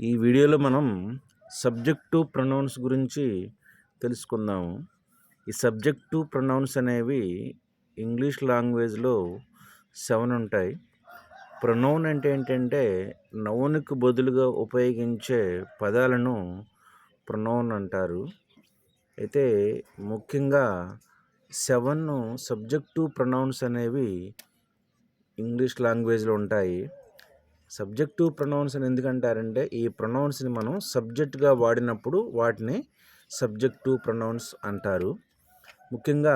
ఈ వీడియోలో మనం సబ్జెక్టివ్ ప్రొనౌన్స్ గురించి తెలుసుకుందాము. ఈ సబ్జెక్టివ్ ప్రొనౌన్స్ అనేవి ఇంగ్లీష్ లాంగ్వేజ్లో 7 ఉంటాయి. ప్రొనౌన్ అంటే ఏంటంటే నౌన్కి బదులుగా ఉపయోగించే పదాలను ప్రొనౌన్ అంటారు. అయితే ముఖ్యంగా 7 సబ్జెక్టివ్ ప్రొనౌన్స్ అనేవి ఇంగ్లీష్ లాంగ్వేజ్లో ఉంటాయి. సబ్జెక్టివ్ ప్రొనౌన్స్ అని ఎందుకంటారంటే ఈ ప్రొనౌన్స్ని మనం సబ్జెక్ట్గా వాడినప్పుడు వాటిని సబ్జెక్టివ్ ప్రొనౌన్స్ అంటారు. ముఖ్యంగా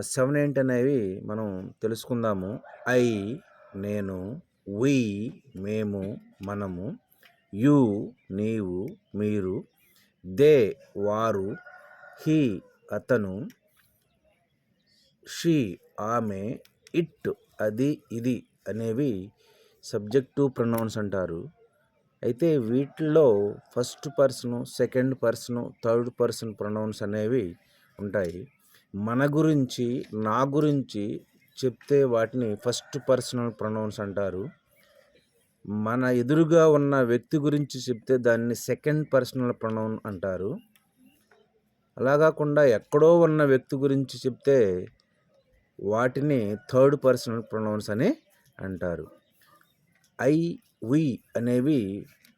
7 ఏంటనేవి మనం తెలుసుకుందాము. ఐ నేను, వి మేము మనము, యు నీవు మీరు, దే వారు, హీ అతను, షీ ఆమె, ఇట్ అది ఇది అనేవి సబ్జెక్టివ్ ప్రొనౌన్స్ అంటారు. అయితే వీటిల్లో first person, second person, third person pronouns అనేవి ఉంటాయి. మన గురించి, నా గురించి చెప్తే వాటిని ఫస్ట్ పర్సనల్ ప్రొనౌన్స్ అంటారు. మన ఎదురుగా ఉన్న వ్యక్తి గురించి చెప్తే దాన్ని సెకండ్ పర్సనల్ ప్రొనౌన్ అంటారు. అలా కాకుండా ఎక్కడో ఉన్న వ్యక్తి గురించి చెప్తే వాటిని థర్డ్ పర్సనల్ ప్రొనౌన్స్ అని అంటారు. ఐ వి అనేవి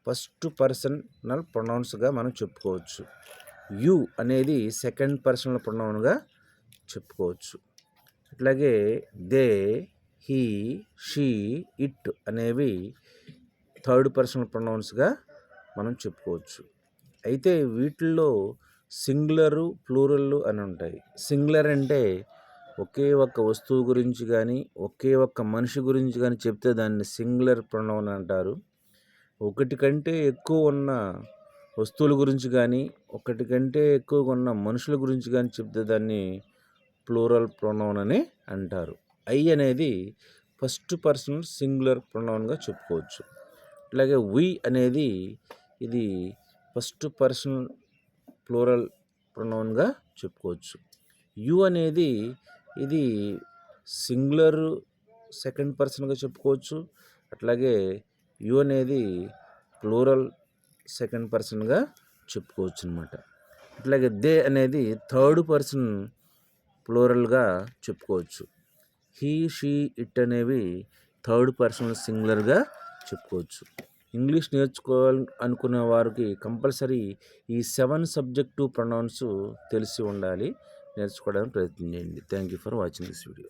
ఫస్ట్ పర్సనల్ ప్రొనౌన్స్గా మనం చెప్పుకోవచ్చు. యు అనేది సెకండ్ పర్సనల్ ప్రొనౌన్గా చెప్పుకోవచ్చు. అట్లాగే దే, హీ, షీ, ఇట్ అనేవి థర్డ్ పర్సనల్ ప్రొనౌన్స్గా మనం చెప్పుకోవచ్చు. అయితే వీటిల్లో సింగులరు, ప్లూరల్ అని ఉంటాయి. సింగులర్ అంటే ఒకే ఒక్క వస్తువు గురించి కానీ ఒకే ఒక్క మనిషి గురించి కానీ చెప్తే దాన్ని సింగులర్ ప్రొనౌన్ అంటారు. ఒకటి కంటే ఎక్కువ ఉన్న వస్తువుల గురించి కానీ ఒకటి కంటే ఎక్కువగా ఉన్న మనుషుల గురించి కానీ చెప్తే దాన్ని ప్లూరల్ ప్రొనౌన్ అని అంటారు. ఐ అనేది ఫస్ట్ పర్సన్ సింగులర్ ప్రొనౌన్గా చెప్పుకోవచ్చు. అలాగే వి అనేది ఇది ఫస్ట్ పర్సన్ ప్లూరల్ ప్రొనౌన్గా చెప్పుకోవచ్చు. యు అనేది ఇది సింగులర్ సెకండ్ పర్సన్గా చెప్పుకోవచ్చు. అట్లాగే యు అనేది ప్లూరల్ సెకండ్ పర్సన్గా చెప్పుకోవచ్చు అనమాట. అట్లాగే దే అనేది థర్డ్ పర్సన్ ప్లూరల్గా చెప్పుకోవచ్చు. హీ, షీ, ఇట్ అనేవి థర్డ్ పర్సన్ సింగులర్గా చెప్పుకోవచ్చు. ఇంగ్లీష్ నేర్చుకోవాలి అనుకునే వారికి కంపల్సరీ ఈ 7 సబ్జెక్టివ్ ప్రొనౌన్స్ తెలిసి ఉండాలి. నేర్చుకోవడానికి ప్రయత్నం చేయండి. Thank you for watching this video.